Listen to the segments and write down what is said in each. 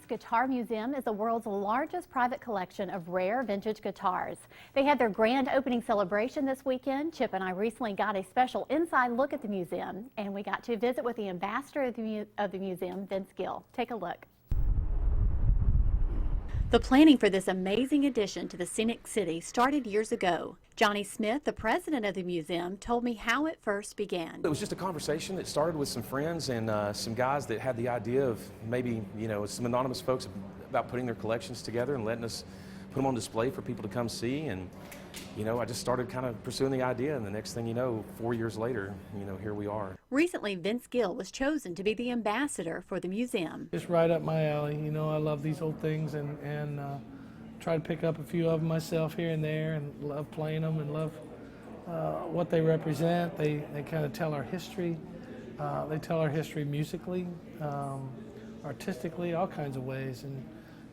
Vince Guitar Museum is the world's largest private collection of rare vintage guitars. They had their grand opening celebration this weekend. Chip and I recently got a special inside look at the museum, and we got to visit with the ambassador of the museum, Vince Gill. Take a look. The planning for this amazing addition to the scenic city started years ago. Johnny Smith, the president of the museum, told me how it first began. It was just a conversation that started with some friends and some guys that had the idea of maybe, some anonymous folks about putting their collections together and letting us put them on display for people to come see. And, I just started kind of pursuing the idea, and the next thing you know, 4 years later, here we are. Recently, Vince Gill was chosen to be the ambassador for the museum. It's right up my alley. I love these old things and try to pick up a few of them myself here and there, and love playing them and love what they represent. They kind of tell our history. They tell our history musically, artistically, all kinds of ways. And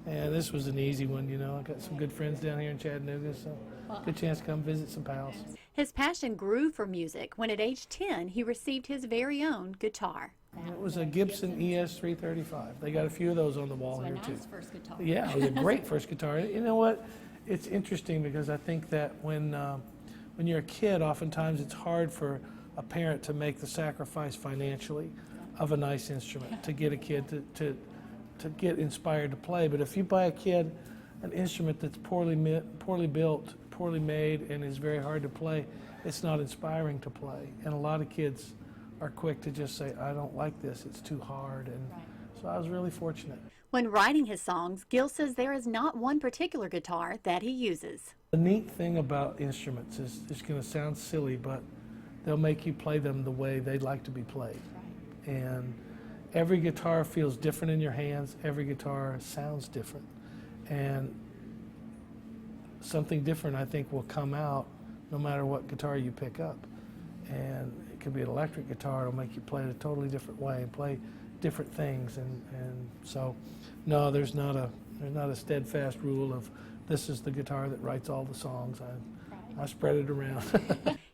this was an easy one, I got some good friends down here in Chattanooga, so good chance to come visit some pals. His passion grew for music when at age 10 he received his very own guitar. It was a Gibson ES 335. They got a few of those on the wall here too. Nice first guitar. Yeah, it was a great first guitar. You know what? It's interesting because I think that when you're a kid, oftentimes it's hard for a parent to make the sacrifice financially of a nice instrument to get a kid to get inspired to play. But if you buy a kid an instrument that's poorly built, poorly made, and is very hard to play, it's not inspiring to play. And a lot of kids are quick to just say, I don't like this, it's too hard. And so I was really fortunate. When writing his songs, Gill says there is not one particular guitar that he uses. The neat thing about instruments is, it's going to sound silly, but they'll make you play them the way they'd like to be played. And every guitar feels different in your hands, every guitar sounds different. And something different, I think, will come out no matter what guitar you pick up. And it could be an electric guitar, it'll make you play it a totally different way and play different things. And so, no, there's not a steadfast rule of this is the guitar that writes all the songs. I spread it around.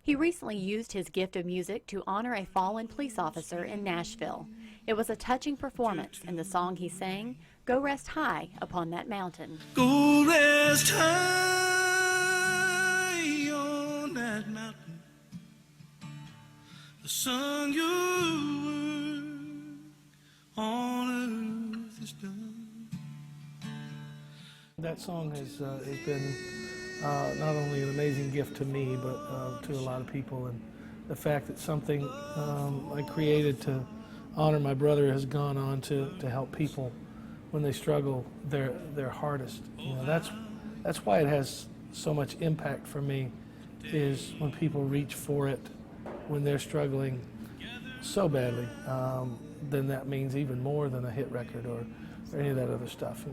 He recently used his gift of music to honor a fallen police officer in Nashville. It was a touching performance, and the song he sang, Go Rest High Upon That Mountain. Go rest high on that mountain, the sun your work on earth is done. That song has been not only an amazing gift to me, but to a lot of people. And the fact that something I created to honor my brother has gone on to help people when they struggle their hardest. That's why it has so much impact for me, is when people reach for it when they're struggling so badly. Then that means even more than a hit record or any of that other stuff.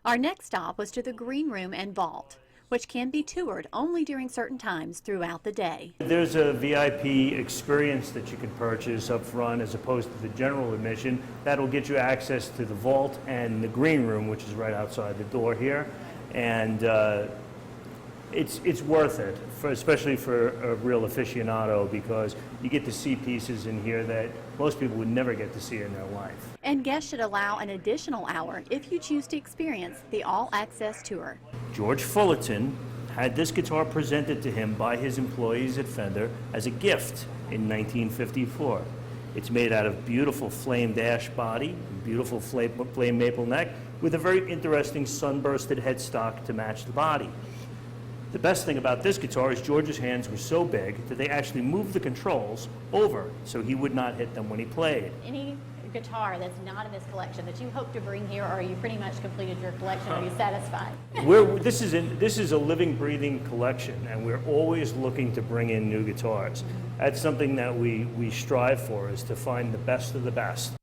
Our next stop was to the Green Room and Vault, which can be toured only during certain times throughout the day. There's a VIP experience that you can purchase up front as opposed to the general admission. That'll get you access to the vault and the green room, which is right outside the door here. And it's worth it, especially for a real aficionado, because you get to see pieces in here that most people would never get to see in their life. And guests should allow an additional hour if you choose to experience the all-access tour. George Fullerton had this guitar presented to him by his employees at Fender as a gift in 1954. It's made out of beautiful flamed ash body, beautiful flame maple neck, with a very interesting sunbursted headstock to match the body. The best thing about this guitar is George's hands were so big that they actually moved the controls over so he would not hit them when he played. Any guitar that's not in this collection that you hope to bring here, or are you pretty much completed your collection? Are you satisfied? This is a living, breathing collection, and we're always looking to bring in new guitars. That's something that we strive for, is to find the best of the best.